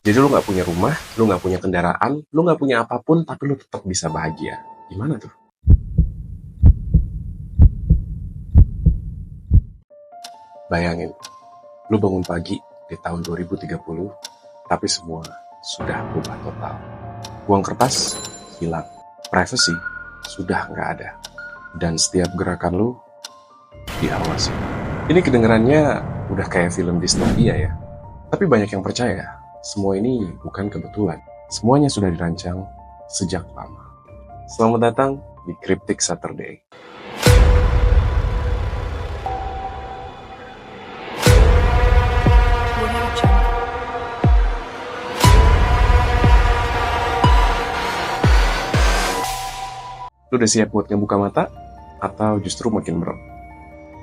Jadi lu nggak punya rumah, lu nggak punya kendaraan, lu nggak punya apapun, tapi lu tetap bisa bahagia. Gimana tuh? Bayangin, lu bangun pagi di tahun 2030, tapi semua sudah berubah total. Uang kertas hilang, privacy sudah nggak ada, dan setiap gerakan lu diawasi. Ini kedengarannya udah kayak film distopia ya, tapi banyak yang percaya semua ini bukan kebetulan. Semuanya sudah dirancang sejak lama. Selamat datang di Cryptic Saturday. Lu udah siap buat ngebuka mata? Atau justru makin merem?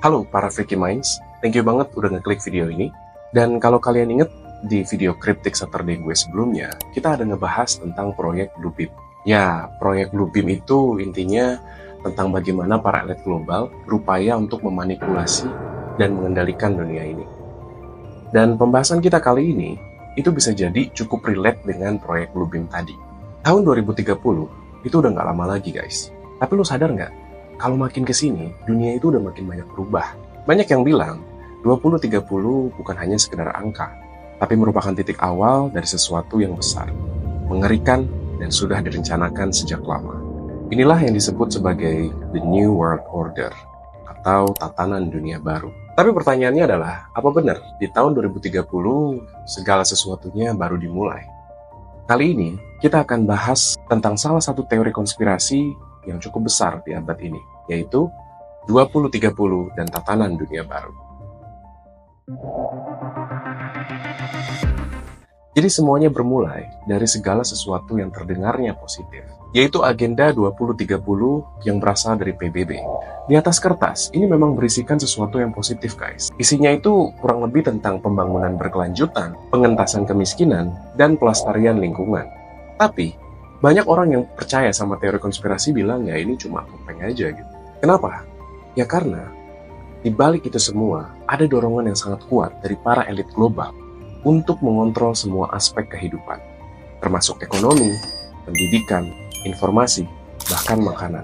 Halo para Freaky Minds, thank you banget udah ngeklik video ini. Dan kalau kalian inget, di video Cryptic Saturday gue sebelumnya, kita ada ngebahas tentang proyek Bluebeam. Ya, proyek Bluebeam itu intinya tentang bagaimana para elit global berupaya untuk memanipulasi dan mengendalikan dunia ini. Dan pembahasan kita kali ini, itu bisa jadi cukup relate dengan proyek Bluebeam tadi. Tahun 2030, itu udah nggak lama lagi guys. Tapi lu sadar nggak, kalau makin kesini, dunia itu udah makin banyak berubah. Banyak yang bilang, 2030 bukan hanya sekedar angka, tapi merupakan titik awal dari sesuatu yang besar, mengerikan, dan sudah direncanakan sejak lama. Inilah yang disebut sebagai The New World Order, atau tatanan dunia baru. Tapi pertanyaannya adalah, apa benar di tahun 2030 segala sesuatunya baru dimulai? Kali ini, kita akan bahas tentang salah satu teori konspirasi yang cukup besar di abad ini, yaitu 2030 dan tatanan dunia baru. Jadi semuanya bermulai dari segala sesuatu yang terdengarnya positif, yaitu agenda 2030 yang berasal dari PBB. Di atas kertas, ini memang berisikan sesuatu yang positif guys. Isinya itu kurang lebih tentang pembangunan berkelanjutan, pengentasan kemiskinan, dan pelestarian lingkungan. Tapi, banyak orang yang percaya sama teori konspirasi bilang ya ini cuma topeng aja gitu. Kenapa? Ya karena di balik itu semua ada dorongan yang sangat kuat dari para elit global untuk mengontrol semua aspek kehidupan, termasuk ekonomi, pendidikan, informasi, bahkan makanan.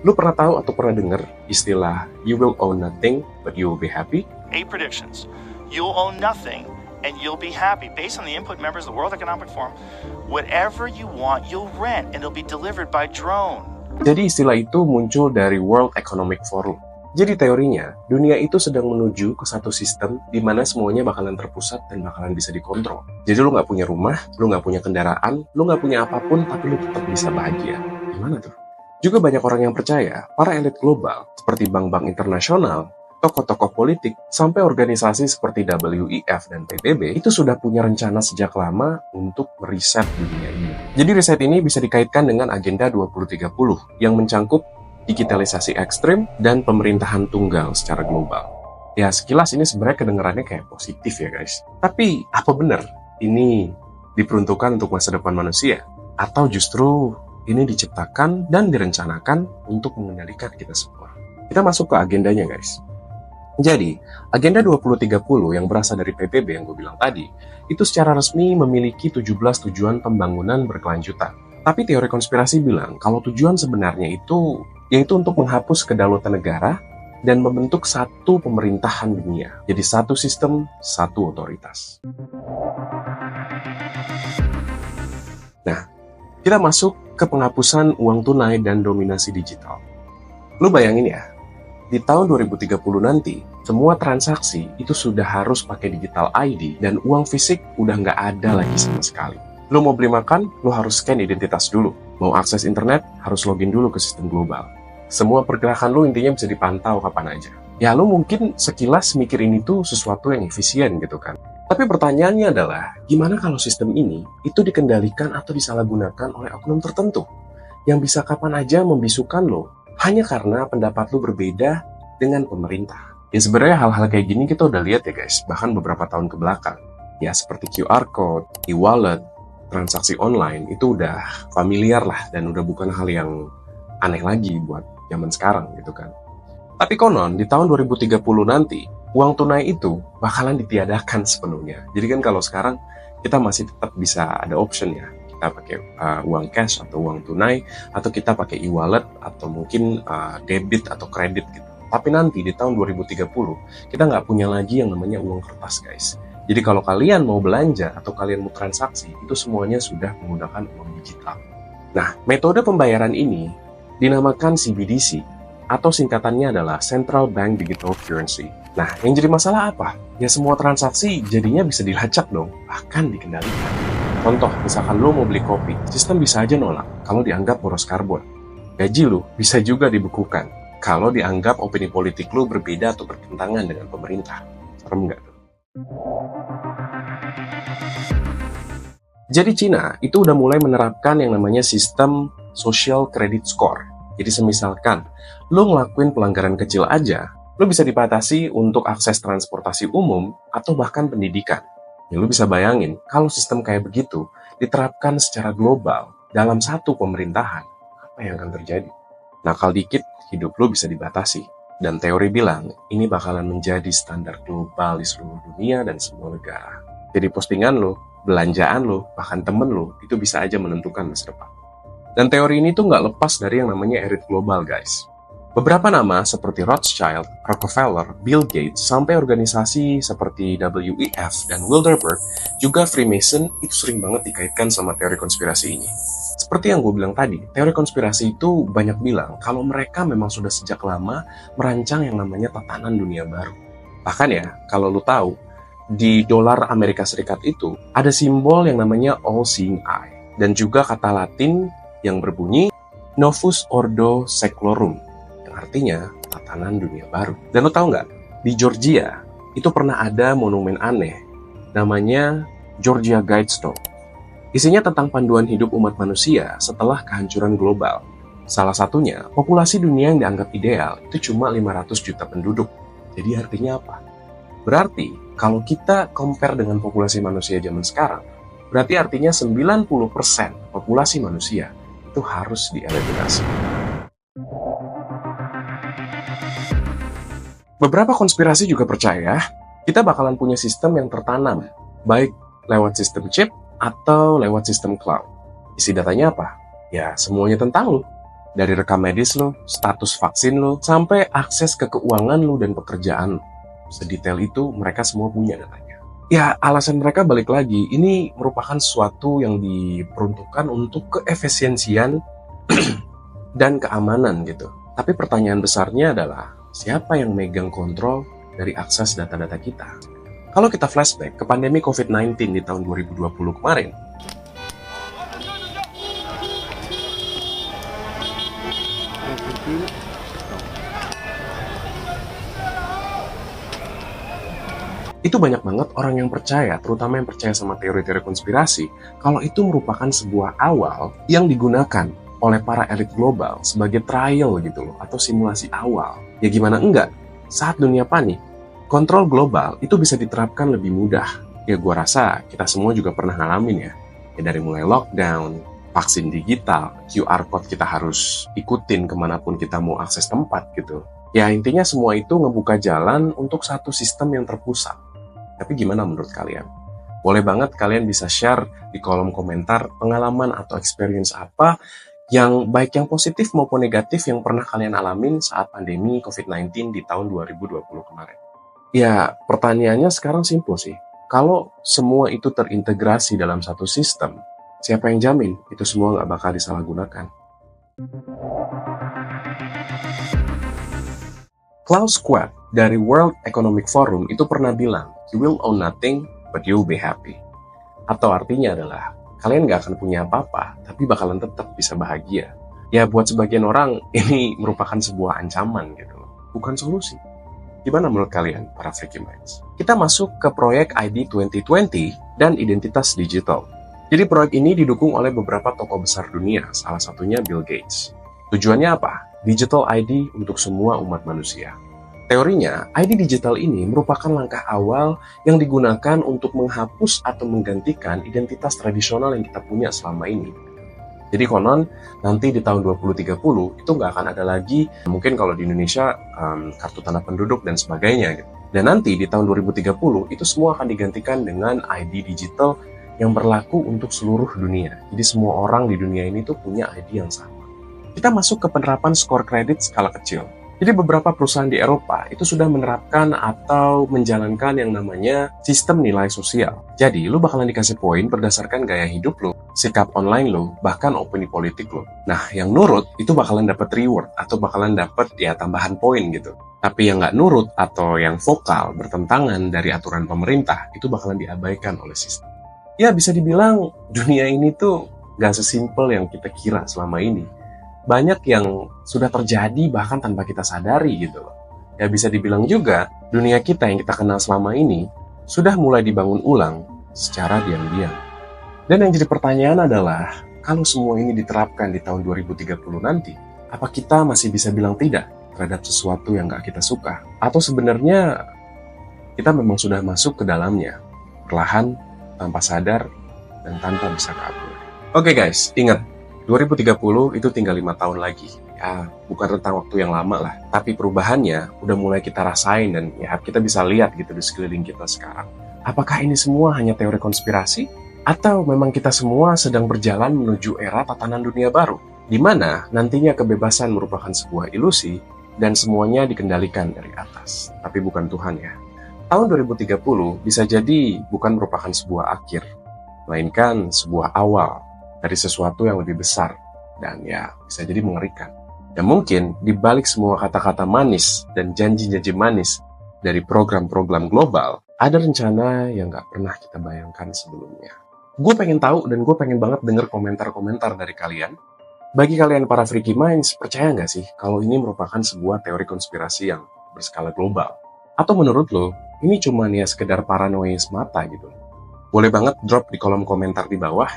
Lu pernah tahu atau pernah dengar istilah you will own nothing but you will be happy? 8 predictions. You'll own nothing and you'll be happy. Based on the input members of the World Economic Forum, whatever you want, you'll rent and it'll be delivered by drone. Jadi istilah itu muncul dari World Economic Forum. Jadi teorinya, dunia itu sedang menuju ke satu sistem di mana semuanya bakalan terpusat dan bakalan bisa dikontrol. Jadi lu nggak punya rumah, lu nggak punya kendaraan, lu nggak punya apapun, tapi lu tetap bisa bahagia. Gimana tuh? Juga banyak orang yang percaya, para elit global, seperti bank-bank internasional, tokoh-tokoh politik, sampai organisasi seperti WEF dan PBB, itu sudah punya rencana sejak lama untuk meriset dunia ini. Jadi riset ini bisa dikaitkan dengan agenda 2030, yang mencangkup digitalisasi ekstrim, dan pemerintahan tunggal secara global. Ya, sekilas ini sebenarnya kedengarannya kayak positif ya guys. Tapi, apa benar ini diperuntukkan untuk masa depan manusia? Atau justru ini diciptakan dan direncanakan untuk mengendalikan kita semua? Kita masuk ke agendanya guys. Jadi, agenda 2030 yang berasal dari PBB yang gue bilang tadi, itu secara resmi memiliki 17 tujuan pembangunan berkelanjutan. Tapi teori konspirasi bilang kalau tujuan sebenarnya itu yaitu untuk menghapus kedaulatan negara dan membentuk satu pemerintahan dunia. Jadi satu sistem, satu otoritas. Nah, kita masuk ke penghapusan uang tunai dan dominasi digital. Lu bayangin ya, di tahun 2030 nanti, semua transaksi itu sudah harus pakai digital ID dan uang fisik udah nggak ada lagi sama sekali. Lu mau beli makan, lu harus scan identitas dulu. Mau akses internet, harus login dulu ke sistem global. Semua pergerakan lu intinya bisa dipantau kapan aja. Ya lu mungkin sekilas mikir ini tuh sesuatu yang efisien gitu kan. Tapi pertanyaannya adalah, gimana kalau sistem ini itu dikendalikan atau disalahgunakan oleh oknum tertentu yang bisa kapan aja membisukan lo hanya karena pendapat lo berbeda dengan pemerintah? Ya sebenarnya hal-hal kayak gini kita udah lihat ya guys, bahkan beberapa tahun ke belakang. Ya seperti QR code, e-wallet, transaksi online itu udah familiar lah dan udah bukan hal yang aneh lagi buat zaman sekarang gitu kan. Tapi konon di tahun 2030 nanti uang tunai itu bakalan ditiadakan sepenuhnya. Jadi kan kalau sekarang kita masih tetap bisa ada option ya. Kita pakai uang cash atau uang tunai, atau kita pakai e-wallet atau mungkin debit atau kredit gitu. Tapi nanti di tahun 2030 kita nggak punya lagi yang namanya uang kertas guys. Jadi kalau kalian mau belanja atau kalian mau transaksi, itu semuanya sudah menggunakan uang digital. Nah, metode pembayaran ini dinamakan CBDC atau singkatannya adalah Central Bank Digital Currency. Nah, yang jadi masalah apa? Ya semua transaksi jadinya bisa dilacak dong, bahkan dikendalikan. Contoh, misalkan lo mau beli kopi, sistem bisa aja nolak kalau dianggap boros karbon. Gaji lo bisa juga dibekukan kalau dianggap opini politik lo berbeda atau bertentangan dengan pemerintah. Serem nggak tuh? Jadi Cina itu udah mulai menerapkan yang namanya sistem social credit score. Jadi semisalkan lo ngelakuin pelanggaran kecil aja, lo bisa dibatasi untuk akses transportasi umum atau bahkan pendidikan. Ya lo bisa bayangin kalau sistem kayak begitu diterapkan secara global dalam satu pemerintahan, apa yang akan terjadi? Nakal dikit, hidup lo bisa dibatasi. Dan teori bilang ini bakalan menjadi standar global di seluruh dunia dan semua negara. Jadi postingan lo, belanjaan lo, bahkan temen lo, itu bisa aja menentukan masa depan. Dan teori ini tuh nggak lepas dari yang namanya elit global guys. Beberapa nama seperti Rothschild, Rockefeller, Bill Gates, sampai organisasi seperti WEF dan Bilderberg, juga Freemason itu sering banget dikaitkan sama teori konspirasi ini. Seperti yang gue bilang tadi, teori konspirasi itu banyak bilang kalau mereka memang sudah sejak lama merancang yang namanya tatanan dunia baru. Bahkan ya, kalau lo tahu, di dolar Amerika Serikat itu ada simbol yang namanya All-Seeing Eye, dan juga kata Latin yang berbunyi Novus Ordo Seclorum, artinya tatanan dunia baru. Dan lo tahu nggak, di Georgia itu pernah ada monumen aneh namanya Georgia Guidestone. Isinya tentang panduan hidup umat manusia setelah kehancuran global. Salah satunya, populasi dunia yang dianggap ideal itu cuma 500 juta penduduk. Jadi artinya apa? Berarti kalau kita compare dengan populasi manusia zaman sekarang, berarti artinya 90% populasi manusia itu harus dieliminasi. Beberapa konspirasi juga percaya kita bakalan punya sistem yang tertanam, baik lewat sistem chip atau lewat sistem cloud. Isi datanya apa? Ya semuanya tentang lo. Dari rekam medis lo, status vaksin lo, sampai akses ke keuangan lo dan pekerjaan lo. Sedetail itu mereka semua punya datanya. Ya alasan mereka balik lagi, ini merupakan sesuatu yang diperuntukkan untuk keefisiensian dan keamanan gitu. Tapi pertanyaan besarnya adalah, siapa yang megang kontrol dari akses data-data kita? Kalau kita flashback ke pandemi COVID-19 di tahun 2020 kemarin, itu banyak banget orang yang percaya, terutama yang percaya sama teori-teori konspirasi, kalau itu merupakan sebuah awal yang digunakan oleh para elit global sebagai trial gitu loh, atau simulasi awal. Ya gimana enggak, saat dunia panik, kontrol global itu bisa diterapkan lebih mudah. Ya gua rasa kita semua juga pernah ngalamin ya. Ya dari mulai lockdown, vaksin digital, QR code kita harus ikutin kemanapun kita mau akses tempat gitu. Ya intinya semua itu ngebuka jalan untuk satu sistem yang terpusat. Tapi gimana menurut kalian? Boleh banget kalian bisa share di kolom komentar pengalaman atau experience apa yang baik yang positif maupun negatif yang pernah kalian alamin saat pandemi COVID-19 di tahun 2020 kemarin. Ya, pertanyaannya sekarang simpel sih. Kalau semua itu terintegrasi dalam satu sistem, siapa yang jamin itu semua nggak bakal disalahgunakan? Klaus Schwab dari World Economic Forum itu pernah bilang, "You will own nothing, but you will be happy." Atau artinya adalah, kalian nggak akan punya apa-apa, tapi bakalan tetap bisa bahagia. Ya buat sebagian orang, ini merupakan sebuah ancaman gitu loh, bukan solusi. Gimana menurut kalian, para Freaky Minds? Kita masuk ke proyek ID 2020 dan identitas digital. Jadi proyek ini didukung oleh beberapa tokoh besar dunia, salah satunya Bill Gates. Tujuannya apa? Digital ID untuk semua umat manusia. Teorinya, ID digital ini merupakan langkah awal yang digunakan untuk menghapus atau menggantikan identitas tradisional yang kita punya selama ini. Jadi konon, nanti di tahun 2030 itu nggak akan ada lagi, mungkin kalau di Indonesia, kartu tanda penduduk dan sebagainya. Gitu. Dan nanti di tahun 2030 itu semua akan digantikan dengan ID digital yang berlaku untuk seluruh dunia. Jadi semua orang di dunia ini tuh punya ID yang sama. Kita masuk ke penerapan skor kredit skala kecil. Jadi beberapa perusahaan di Eropa itu sudah menerapkan atau menjalankan yang namanya sistem nilai sosial. Jadi lu bakalan dikasih poin berdasarkan gaya hidup lu, sikap online lu, bahkan opini politik lu. Nah, yang nurut itu bakalan dapat reward atau bakalan dapat ya tambahan poin gitu. Tapi yang nggak nurut atau yang vokal bertentangan dari aturan pemerintah itu bakalan diabaikan oleh sistem. Ya bisa dibilang dunia ini tuh nggak sesimpel yang kita kira selama ini. Banyak yang sudah terjadi bahkan tanpa kita sadari gitu loh. Ya bisa dibilang juga, dunia kita yang kita kenal selama ini sudah mulai dibangun ulang secara diam-diam. Dan yang jadi pertanyaan adalah, kalau semua ini diterapkan di tahun 2030 nanti, apa kita masih bisa bilang tidak terhadap sesuatu yang gak kita suka? Atau sebenarnya kita memang sudah masuk ke dalamnya, perlahan, tanpa sadar, dan tanpa bisa kabur. Oke guys, ingat, 2030 itu tinggal 5 tahun lagi. Ya, bukan rentang waktu yang lama lah. Tapi perubahannya udah mulai kita rasain dan ya kita bisa lihat gitu di sekeliling kita sekarang. Apakah ini semua hanya teori konspirasi? Atau memang kita semua sedang berjalan menuju era tatanan dunia baru? Di mana nantinya kebebasan merupakan sebuah ilusi dan semuanya dikendalikan dari atas. Tapi bukan Tuhan ya. Tahun 2030 bisa jadi bukan merupakan sebuah akhir, melainkan sebuah awal dari sesuatu yang lebih besar dan ya bisa jadi mengerikan. Dan mungkin di balik semua kata-kata manis dan janji-janji manis dari program-program global, ada rencana yang gak pernah kita bayangkan sebelumnya. Gue pengen tahu dan gue pengen banget denger komentar-komentar dari kalian. Bagi kalian para Freaky Minds, percaya gak sih kalau ini merupakan sebuah teori konspirasi yang berskala global? Atau menurut lo, ini cuma ya sekedar paranoia semata gitu? Boleh banget drop di kolom komentar di bawah.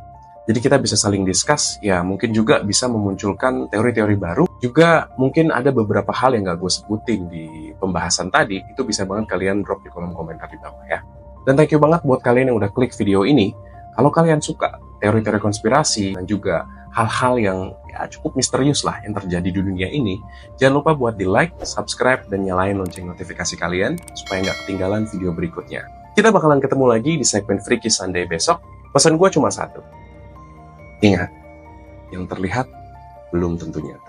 Jadi kita bisa saling discuss, ya mungkin juga bisa memunculkan teori-teori baru. Juga mungkin ada beberapa hal yang gak gue sebutin di pembahasan tadi, itu bisa banget kalian drop di kolom komentar di bawah ya. Dan thank you banget buat kalian yang udah klik video ini. Kalau kalian suka teori-teori konspirasi dan juga hal-hal yang ya cukup misterius lah yang terjadi di dunia ini, jangan lupa buat di like, subscribe, dan nyalain lonceng notifikasi kalian supaya nggak ketinggalan video berikutnya. Kita bakalan ketemu lagi di segmen Freaky Sunday besok. Pesan gue cuma satu. Ingat, yang terlihat belum tentu nyata.